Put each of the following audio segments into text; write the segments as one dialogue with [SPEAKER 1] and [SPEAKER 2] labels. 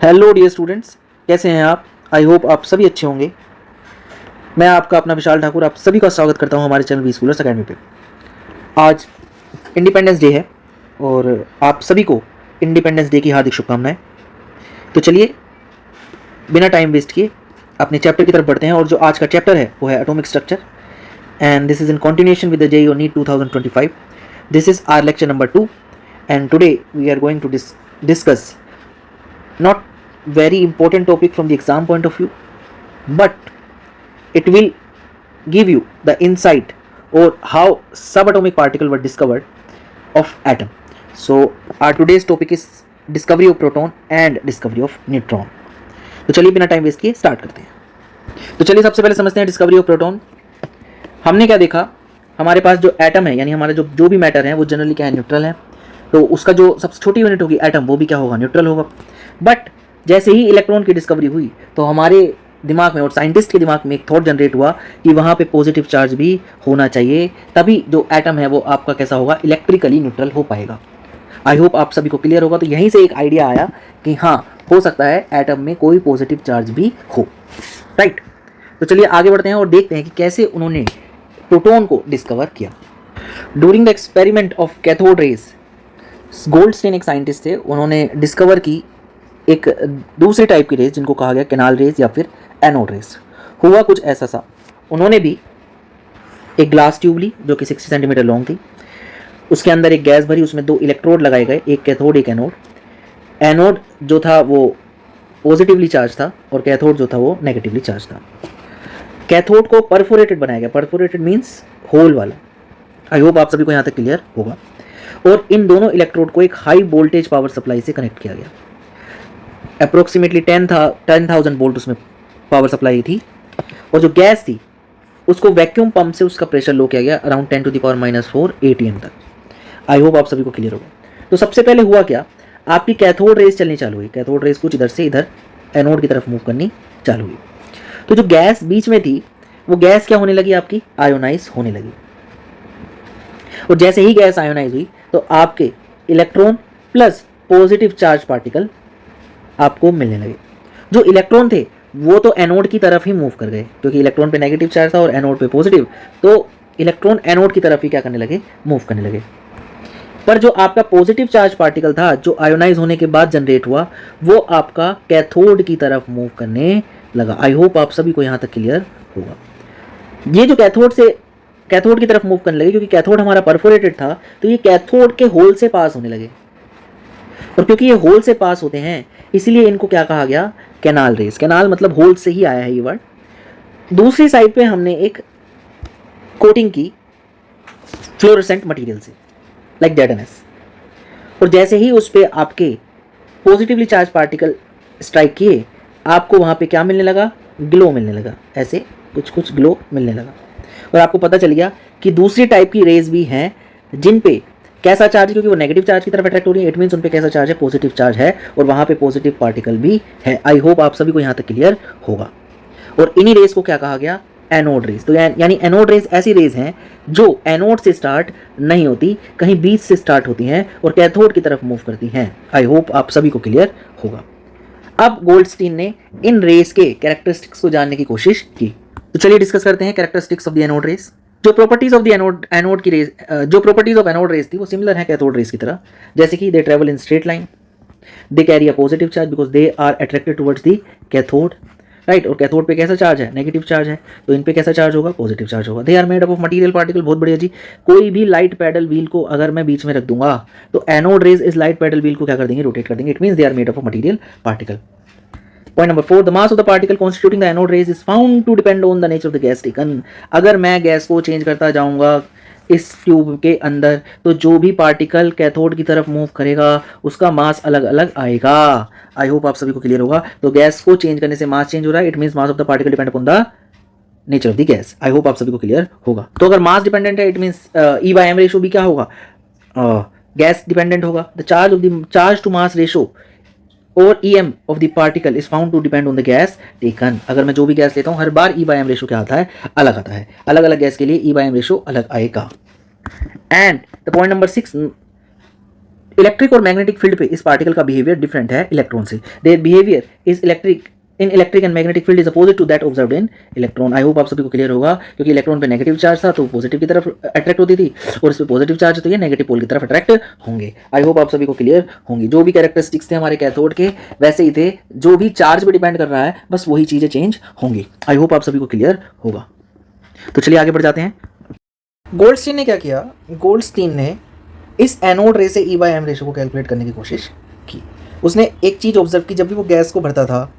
[SPEAKER 1] Hello dear students, कैसे हैं आप? आई होप आप सभी अच्छे होंगे। मैं आपका अपना विशाल ठाकुर आप सभी का स्वागत करता हूं हमारे चैनल वी स्कूलर्स अकेडमी पे। आज इंडिपेंडेंस डे है और आप सभी को इंडिपेंडेंस डे की हार्दिक शुभकामनाएं। तो चलिए बिना टाइम वेस्ट किए अपने चैप्टर की तरफ बढ़ते हैं और जो आज का चैप्टर है वो है atomic structure and this is in continuation with the JEE NEET 2025. This is our lecture number 2 and today we are going to discuss not very important topic from the exam point of view, but it will give you the insight or how subatomic particle were discovered of atom. So our today's topic is discovery of proton and discovery of neutron. तो चलिए बिना time waste किए start करते हैं। तो चलिए सबसे पहले समझते हैं डिस्कवरी ऑफ प्रोटॉन। हमने क्या देखा, हमारे पास जो एटम है यानी हमारा जो भी मैटर है वो जनरली क्या है, न्यूट्रल है। तो उसका जो सबसे छोटी यूनिट होगी एटम, वो भी क्या होगा, न्यूट्रल होगा। बट जैसे ही इलेक्ट्रॉन की डिस्कवरी हुई तो हमारे दिमाग में और साइंटिस्ट के दिमाग में एक थॉट जनरेट हुआ कि वहाँ पे पॉजिटिव चार्ज भी होना चाहिए, तभी जो एटम है वो आपका कैसा होगा, इलेक्ट्रिकली न्यूट्रल हो पाएगा। आई होप आप सभी को क्लियर होगा। तो यहीं से एक आइडिया आया कि हाँ, हो सकता है एटम में कोई पॉजिटिव चार्ज भी हो, राइट। तो चलिए आगे बढ़ते हैं और देखते हैं कि कैसे उन्होंने प्रोटॉन को डिस्कवर किया। During the experiment of cathode rays, Goldstein एक साइंटिस्ट थे, उन्होंने डिस्कवर की एक दूसरी टाइप की रेज जिनको कहा गया कैनाल रेज या फिर एनोड रेज। हुआ कुछ ऐसा सा, उन्होंने भी एक ग्लास ट्यूब ली जो कि 60 सेंटीमीटर लॉन्ग थी, उसके अंदर एक गैस भरी, उसमें 2 इलेक्ट्रोड लगाए गए, एक कैथोड एक एनोड। एनोड जो था वो पॉजिटिवली चार्ज था और कैथोड जो था वो नेगेटिवली चार्ज था। कैथोड को परफोरेटेड बनाया गया, परफोरेटेड मीन्स होल वाला। आई होप आप सभी को यहाँ तक क्लियर होगा। और इन दोनों इलेक्ट्रोड को एक हाई वोल्टेज पावर सप्लाई से कनेक्ट किया गया। अप्रोक्सीमेटली 10,000 वोल्ट उसमें पावर सप्लाई थी। और जो गैस थी उसको वैक्यूम पंप से उसका प्रेशर लो किया गया अराउंड 10⁻⁻⁴ ATM तक। आई होप आप सभी को क्लियर होगा। तो सबसे पहले हुआ क्या, आपकी कैथोड रेज चलनी चालू हुई। कैथोड रेज कुछ इधर से इधर एनोड की तरफ मूव करनी चालू हुई। तो जो गैस बीच में थी वो गैस क्या होने लगी, आपकी आयोनाइज होने लगी। और जैसे ही गैस आयोनाइज हुई तो आपके electron plus positive charge particle आपको मिलने लगे। जो इलेक्ट्रॉन थे वो तो एनोड की तरफ ही मूव कर गए, क्योंकि इलेक्ट्रॉन पे नेगेटिव चार्ज था और एनोड पे पॉजिटिव, तो इलेक्ट्रॉन एनोड की तरफ ही क्या करने लगे, मूव करने लगे। पर जो आपका पॉजिटिव चार्ज पार्टिकल था जो आयोनाइज होने के बाद जनरेट हुआ, वो आपका कैथोड की तरफ मूव करने लगा। आई होप आप सभी को यहाँ तक क्लियर होगा। ये जो कैथोड की तरफ मूव करने लगे, क्योंकि कैथोड हमारा परफोरेटेड था, तो ये कैथोड के होल से पास होने लगे। और क्योंकि ये होल से पास होते हैं इसीलिए इनको क्या कहा गया, कैनाल रेज। कैनाल मतलब होल से ही आया है ये वर्ड। दूसरी साइड पे हमने एक कोटिंग की फ्लोरोसेंट मटेरियल से, लाइक ZNS। और जैसे ही उस पे आपके पॉजिटिवली चार्ज पार्टिकल स्ट्राइक किए, आपको वहाँ पे क्या मिलने लगा, ग्लो मिलने लगा, ऐसे कुछ कुछ ग्लो मिलने लगा। और आपको पता चल गया कि दूसरी टाइप की रेज भी हैं जिन पे कैसा चार्ज है, क्योंकि वो नेगेटिव चार्ज की तरफ अट्रैक्ट हो रही है, इट मीन्स उन पे कैसा चार्ज है, पॉजिटिव चार्ज है, और वहाँ पे पॉजिटिव पार्टिकल भी है। आई होप आप सभी को यहाँ तक क्लियर होगा। और इन्हीं रेज को क्या कहा गया, एनोड रेज। तो यानी एनोड रेज ऐसी रेज हैं जो एनोड से स्टार्ट नहीं होती, कहीं बीच से स्टार्ट होती हैं और कैथोड की तरफ मूव करती हैं। आई होप आप सभी को क्लियर होगा। अब गोल्डस्टीन ने इन रेज के कैरेक्टरिस्टिक्स को जानने की कोशिश की। तो चलिए डिस्कस करते हैं characteristics of the anode rays. जो प्रॉपर्टीज ऑफ द एनोड की रेज, जो प्रॉपर्टीज ऑफ एनोड रेज थी वो सिमिलर है कैथोड रेज की तरह। जैसे कि they travel in straight line, they carry a positive charge because they are attracted towards the cathode, right. और कैथोड पे कैसा चार्ज है, नेगेटिव चार्ज है, तो इन पे कैसा चार्ज होगा, पॉजिटिव चार्ज होगा। They are made up of material particle. बहुत बढ़िया जी। कोई भी लाइट पैडल व्हील को अगर मैं बीच में रख दूंगा तो एनोड रेज इस लाइट पैडल व्हील को क्या कर देंगे, रोटेट कर देंगे। It means they are made up of material particle. Point number 4, the mass of the particle constituting the anode rays is found to depend on the nature of the gas taken. अगर मैं gas को change करता जाऊंगा इस tube के अंदर तो जो भी पार्टिकल कैथोड की तरफ मूव करेगा उसका मास अलग अलग आएगा। आई होप आप सभी को क्लियर होगा। तो गैस को चेंज करने से मास चेंज हो रहा है, it means mass of the particle depend upon the nature of the gas. I hope आप सभी को क्लियर होगा। तो अगर मास डिपेंडेंट है इट मीन्स E/m रेशो भी क्या होगा, गैस डिपेंडेंट होगा। The charge to mass ratio और EM of the particle is found to depend on the gas taken. अगर मैं जो भी गैस लेता हूं हर बार E/m रेशो क्या आता है, अलग आता है। अलग अलग गैस के लिए E/m रेशो अलग आएगा। And the point number 6, electric और मैग्नेटिक फील्ड पे इस पार्टिकल का बिहेवियर डिफरेंट है इलेक्ट्रॉन से। Their behaviour is electric in electric and magnetic field is opposite to that observed in electron. I hope आप सभी को क्लियर होगा, क्योंकि इलेक्ट्रॉन पे नेगेटिव चार्ज था तो पॉजिटिव की तरफ अट्रैक्ट होती थी, और इस पे पॉजिटिव चार्ज है तो ये नेगेटिव पोल की तरफ अट्रैक्ट होंगे। आई होप आप सभी को क्लियर होंगी। जो भी कैरेक्टरिस्टिक्स थे हमारे कैथोड के वैसे ही थे, जो भी चार्ज पे डिपेंड कर रहा है बस वही चीज़ें चेंज होंगी। आई होप आप सभी को क्लियर होगा। तो चलिए आगे बढ़ जाते हैं। गोल्डस्टीन ने क्या किया, गोल्डस्टीन ने इस एनोड रे से E/m रेशो को कैलकुलेट करने की कोशिश की। उसने एक चीज़ ऑब्जर्व की, जब भी वो गैस को भरता था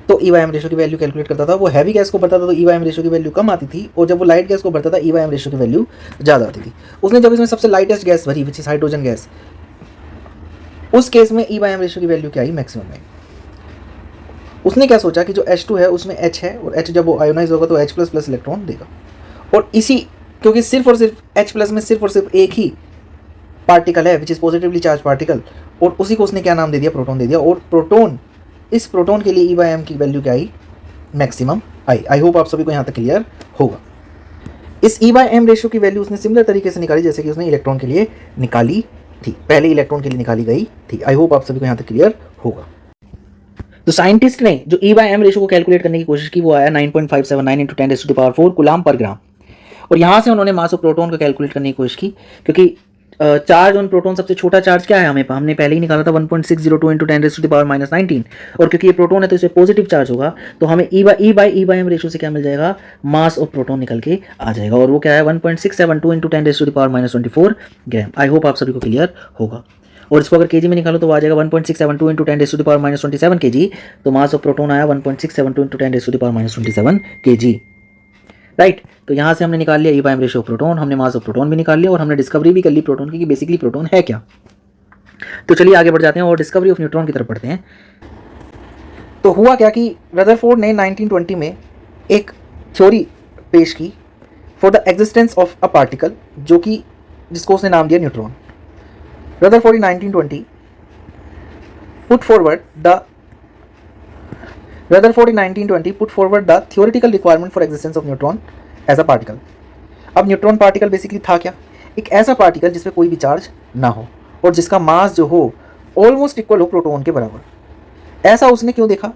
[SPEAKER 1] तो E/m रेशो की वैल्यू कैलकुलेट करता था। वो हैवी गैस को भरता था तो E/m रेशो की वैल्यू कम आती थी, और जब वो लाइट गैस को भरता था E/m रेशो की वैल्यू ज़्यादा आती थी। उसने जब इसमें सबसे लाइटेस्ट गैस भरी विच इज हाइड्रोजन गैस, उस केस में E/m रेशो की वैल्यू क्या आई, मैक्सिमम में। उसने क्या सोचा कि जो H2 है उसमें H है, और H जब वो आयोनाइज होगा तो H++ इलेक्ट्रॉन देगा, और इसी क्योंकि सिर्फ और सिर्फ H+ में सिर्फ और सिर्फ एक ही पार्टिकल है which is positively charge particle, और उसी को उसने क्या नाम दे दिया, प्रोटॉन दे दिया। और प्रोटॉन, इस प्रोटॉन के लिए E/m की वैल्यू क्या आई, मैक्सिमम आई। आई होप आप सभी को यहाँ तक क्लियर होगा। इस E/m रेशियो की वैल्यू उसने सिमिलर तरीके से निकाली जैसे कि उसने इलेक्ट्रॉन के लिए निकाली थी, पहले इलेक्ट्रॉन के लिए निकाली गई थी। आई होप आप सभी को यहाँ तक क्लियर होगा। तो साइंटिस्ट ने जो E/m रेशियो को कैलकुलेट करने की कोशिश की वो आया 9.579 × 10⁴ कूलाम पर ग्राम, और यहाँ से उन्होंने मास ऑफ प्रोटॉन को कैलकुलेट करने की कोशिश की, क्योंकि चार्ज ऑन प्रोटॉन सबसे छोटा चार्ज क्या है हमने पहले ही निकाला था 1.602 × 10⁻19, और क्योंकि ये प्रोटॉन है तो इसमें पॉजिटिव चार्ज होगा, तो हमें E/m रेशियो से क्या मिल जाएगा, मास ऑफ प्रोटॉन निकल के आ जाएगा, और वो क्या है 1.672 × 10⁻24 ग्राम। आई होप आप सभी को क्लियर होगा। और इसको अगर केजी में निकालो तो वो आ जाएगा 1.672 × 10⁻27 kg, तो मास ऑफ प्रोटॉन आया 1.672 × 10⁻27 kg, राइट। तो यहाँ से हमने निकाल लिया E/m रेशियो ऑफ प्रोटॉन, हमने मास ऑफ प्रोटॉन भी निकाल लिया, और हमने डिस्कवरी भी कर ली प्रोटॉन की कि बेसिकली प्रोटॉन है क्या। तो चलिए आगे बढ़ जाते हैं और डिस्कवरी ऑफ न्यूट्रॉन की तरफ बढ़ते हैं। तो हुआ क्या कि रदरफोर्ड ने 1920 में एक थ्योरी पेश की for the existence of a particle, जो कि जिसको उसने नाम दिया neutron. Rutherford in 1920 put forward the theoretical requirement for existence of neutron as a particle. अब न्यूट्रॉन पार्टिकल बेसिकली था क्या, एक ऐसा पार्टिकल जिसमें कोई भी चार्ज ना हो और जिसका मास जो हो ऑलमोस्ट इक्वल हो प्रोटॉन के बराबर। ऐसा उसने क्यों देखा,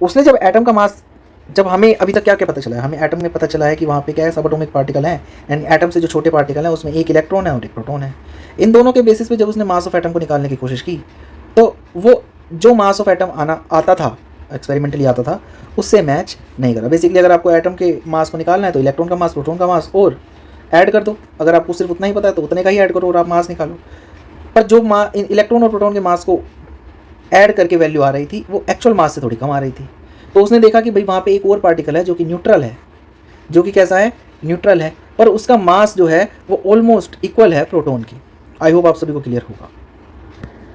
[SPEAKER 1] उसने जब एटम का मास, जब हमें अभी तक क्या क्या पता चला है, हमें एटम में पता चला है कि वहाँ पे क्या है, सब एटॉमिक पार्टिकल हैं, यानी एटम से जो छोटे पार्टिकल हैं उसमें एक इलेक्ट्रॉन है और एक प्रोटॉन है। इन दोनों के बेसिस पे जब उसने मास ऑफ एटम को निकालने की कोशिश की तो वो जो मास ऑफ एटम आता था, एक्सपेरिमेंटली आता था, उससे मैच नहीं करा। बेसिकली अगर आपको एटम के मास को निकालना है तो इलेक्ट्रॉन का मास, प्रोटॉन का मास और ऐड कर दो। अगर आपको सिर्फ उतना ही पता है तो उतने का ही ऐड करो और आप मास निकालो। पर जो इलेक्ट्रॉन और प्रोटॉन के मास को ऐड करके वैल्यू आ रही थी वो एक्चुअल मास से थोड़ी कम आ रही थी। तो उसने देखा कि भाई वहाँ पे एक और पार्टिकल है जो कि न्यूट्रल है, जो कि कैसा है, न्यूट्रल है, पर उसका मास जो है वो ऑलमोस्ट इक्वल है प्रोटॉन की। आई होप आप सभी को क्लियर होगा।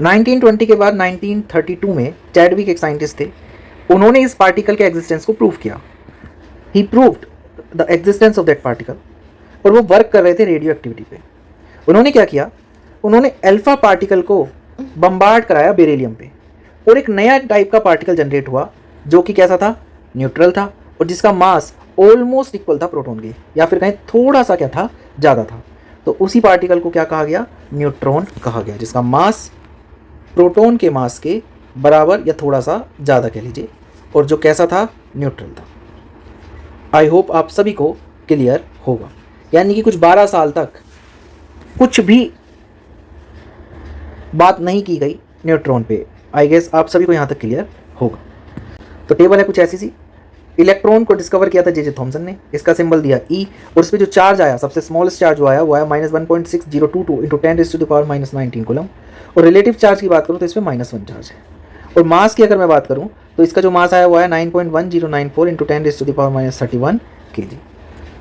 [SPEAKER 1] 1920 के बाद 1932 में चैडविक एक साइंटिस्ट थे, उन्होंने इस पार्टिकल के एग्जिस्टेंस को प्रूव किया। He proved the existence of that particle, और वो वर्क कर रहे थे रेडियो एक्टिविटी पे। उन्होंने क्या किया, उन्होंने अल्फा पार्टिकल को बम्बार्ड कराया बेरिलियम पे, और एक नया टाइप का पार्टिकल जनरेट हुआ जो कि कैसा था, न्यूट्रल था, और जिसका मास ऑलमोस्ट इक्वल था प्रोटॉन के, या फिर कहीं थोड़ा सा क्या था, ज़्यादा था। तो उसी पार्टिकल को क्या कहा गया, न्यूट्रॉन कहा गया, जिसका मास प्रोटॉन के मास के बराबर या थोड़ा सा ज़्यादा कह लीजिए, और जो कैसा था, न्यूट्रल था। आई होप आप सभी को क्लियर होगा। यानी कि कुछ 12 साल तक कुछ भी बात नहीं की गई न्यूट्रॉन पे। आई गेस आप सभी को यहाँ तक क्लियर होगा। तो टेबल है कुछ ऐसी सी। इलेक्ट्रॉन को डिस्कवर किया था जे थॉमसन ने, इसका सिंबल दिया E, और इस पर जो चार्ज आया, सबसे स्मॉलेस्ट चार्ज जो आया वो आया -1.6022 × 10⁻⁻19 कूलम, और रिलेटिव चार्ज की बात करूँ तो इस पर -1 चार्ज है। और मास की अगर मैं बात करूँ तो इसका जो मास आया वो आया 9.1094 × 10⁻31 kg।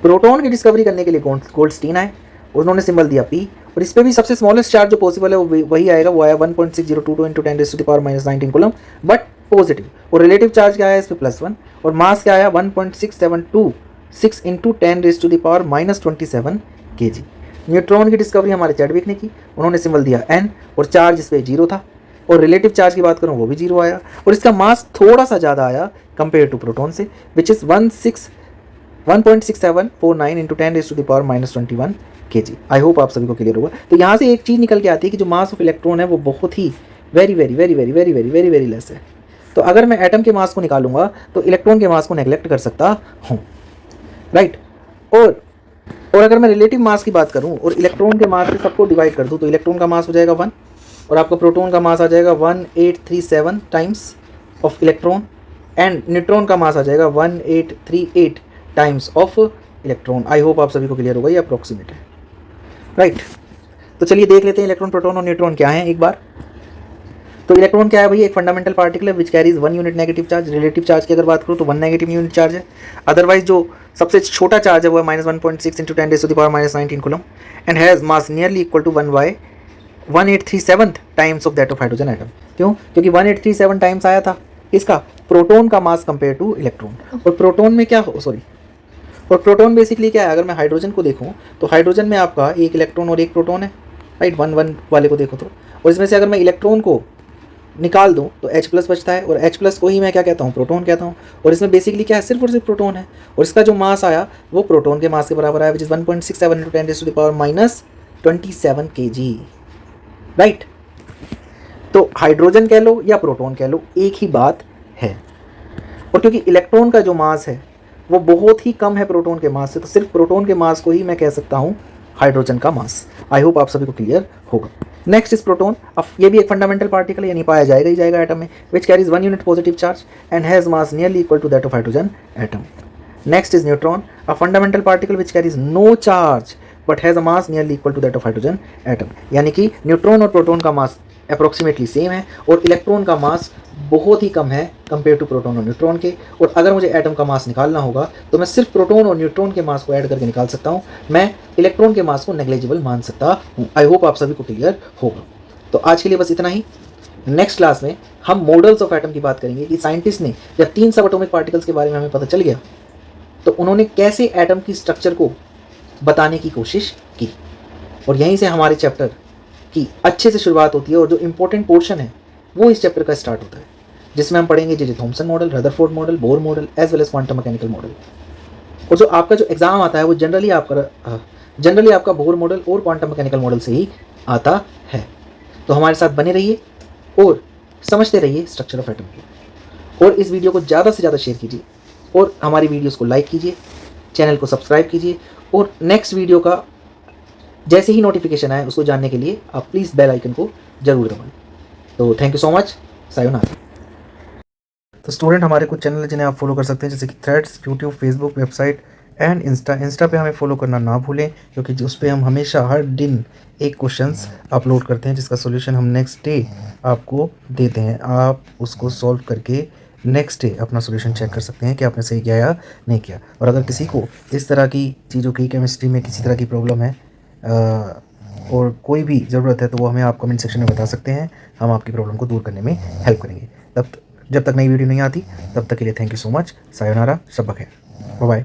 [SPEAKER 1] प्रोटॉन की डिस्कवरी करने के लिए गोल्डस्टीन आए, उन्होंने सिंबल दिया P, और इस पर भी सबसे स्मॉलेस्ट चार्ज जो पॉसिबल है वो वही आएगा, वो आया 1.602 × 10⁻19 कूलम, बट पॉजिटिव। और रिलेटिव चार्ज क्या आया इस पर +1, और मास क्या आया 1.6726 × 10⁻27 kg। न्यूट्रॉन की डिस्कवरी हमारे चैडविक ने की, उन्होंने सिंबल दिया N, और चार्ज इस पर 0 था, और रिलेटिव चार्ज की बात करूँ वो भी 0 आया, और इसका मास थोड़ा सा ज़्यादा आया कंपेयर टू प्रोटॉन से, which is 1.6749 into 10⁻⁻21 kg। I hope आप सभी को क्लियर होगा। तो यहाँ से एक चीज़ निकल के आती है कि जो मास ऑफ इलेक्ट्रॉन है वो बहुत ही very very very very very very very very less है। तो अगर मैं एटम के मास को निकालूंगा तो इलेक्ट्रॉन के मास को नेग्लेक्ट कर सकता हूँ, राइट। और अगर मैं रिलेटिव मास की बात करूँ और इलेक्ट्रॉन के मास से सबको डिवाइड कर दूँ तो इलेक्ट्रॉन का मास हो जाएगा 1 और आपका प्रोटॉन का मास आ जाएगा 1837 times of electron and neutron का मास आ जाएगा 1838 times of electron. I hope आप सभी को क्लियर होगा, ये अप्रोक्सीमेट है, राइट। तो चलिए देख लेते हैं इलेक्ट्रॉन, प्रोटॉन और न्यूट्रॉन क्या है एक बार। तो इलेक्ट्रॉन क्या है भैया, एक फंडामेंटल पार्टिकल है which carries 1 unit negative charge. Relative charge की अगर बात करूँ तो 1 नेगेटिव यूनिट चार्ज है। अदरवाइज जो सबसे छोटा चार्ज है वो है -1.6 into 10⁻⁻19 coulomb and has mass nearly equal to 1/1837 times of that of hydrogen atom. क्यों? क्योंकि 1837 टाइम्स आया था इसका प्रोटॉन का मास कंपेयर टू इलेक्ट्रॉन। और प्रोटॉन में क्या और प्रोटॉन बेसिकली क्या है, अगर मैं हाइड्रोजन को देखूँ तो हाइड्रोजन में आपका एक इलेक्ट्रॉन और एक प्रोटॉन है, राइट। 1 वाले को देखो तो, और इसमें से अगर मैं इलेक्ट्रॉन को निकाल दूं तो H+ बचता है और H+ को ही मैं क्या कहता हूँ, प्रोटॉन कहता हूँ। और इसमें बेसिकली क्या है, सिर्फ और सिर्फ प्रोटॉन है और इसका जो मास आया वो प्रोटॉन के मास के बराबर आया, which is 1.67 into 10⁻⁻27 kg, right. तो हाइड्रोजन कह लो या प्रोटॉन कह लो, एक ही बात है। और क्योंकि इलेक्ट्रॉन का जो मास है वो बहुत ही कम है प्रोटॉन के मास से, तो सिर्फ प्रोटॉन के मास को ही मैं कह सकता हूँ हाइड्रोजन का मास। आई होप आप सभी को क्लियर होगा। Next is proton. अब ये भी एक फंडामेंटल पार्टिकल है, यानी पाया जाएगा ही जाएगा एटम में, which carries 1 unit positive charge and has mass nearly equal to that of hydrogen atom. Next is neutron, a fundamental particle which carries no charge but has a mass nearly equal to that of hydrogen atom. यानी कि neutron और proton का मास approximately same है और electron का मास बहुत ही कम है compare to proton और न्यूट्रॉन के। और अगर मुझे एटम का मास निकालना होगा तो मैं सिर्फ प्रोटॉन और न्यूट्रॉन के मास को ऐड करके निकाल सकता हूँ, मैं इलेक्ट्रॉन के मास को नेग्लिजिबल मान सकता हूँ। आई होप आप सभी को क्लियर होगा। तो आज के लिए बस इतना ही। नेक्स्ट क्लास में हम मॉडल्स ऑफ एटम की बात करेंगे कि साइंटिस्ट ने जब 3 सब एटॉमिक पार्टिकल्स के बारे में हमें पता चल गया तो उन्होंने कैसे एटम की स्ट्रक्चर को बताने की कोशिश की। और यहीं से हमारे चैप्टर की अच्छे से शुरुआत होती है और जो इंपॉर्टेंट पोर्शन है वो इस चैप्टर का स्टार्ट होता है, जिसमें हम पढ़ेंगे J Thomson model, Rutherford model, Bohr model as well as quantum mechanical model. और जो आपका जो एग्जाम आता है वो जनरली आपका बोर मॉडल और क्वांटम मैकेनिकल मॉडल से ही आता है। तो हमारे साथ बने रहिए और समझते रहिए स्ट्रक्चर ऑफ एटम को। और इस वीडियो को ज़्यादा से ज़्यादा शेयर कीजिए और हमारी वीडियोस को लाइक कीजिए, चैनल को सब्सक्राइब कीजिए और नेक्स्ट वीडियो का जैसे ही नोटिफिकेशन आए उसको जानने के लिए आप प्लीज़ बेल आइकन को जरूर दबाएं। तो thank you so much, sayonara. तो स्टूडेंट, हमारे कुछ चैनल हैं जिन्हें आप फॉलो कर सकते हैं, जैसे कि threads, YouTube, Facebook, website and Insta पे हमें फॉलो करना ना भूलें, क्योंकि उस पर हम हमेशा हर दिन एक क्वेश्चंस अपलोड करते हैं जिसका सॉल्यूशन हम नेक्स्ट डे आपको देते हैं। आप उसको सॉल्व करके नेक्स्ट डे अपना सॉल्यूशन चेक कर सकते हैं कि आपने सही किया या नहीं किया। और अगर किसी को इस तरह की चीज़ों की, केमिस्ट्री में किसी तरह की प्रॉब्लम है और कोई भी ज़रूरत है तो वो हमें आप कमेंट सेक्शन में बता सकते हैं, हम आपकी प्रॉब्लम को दूर करने में हेल्प करेंगे। जब तक नई वीडियो नहीं आती तब तक के लिए थैंक यू सो मच, सायोनारा, शब बखैर, बाय बाय।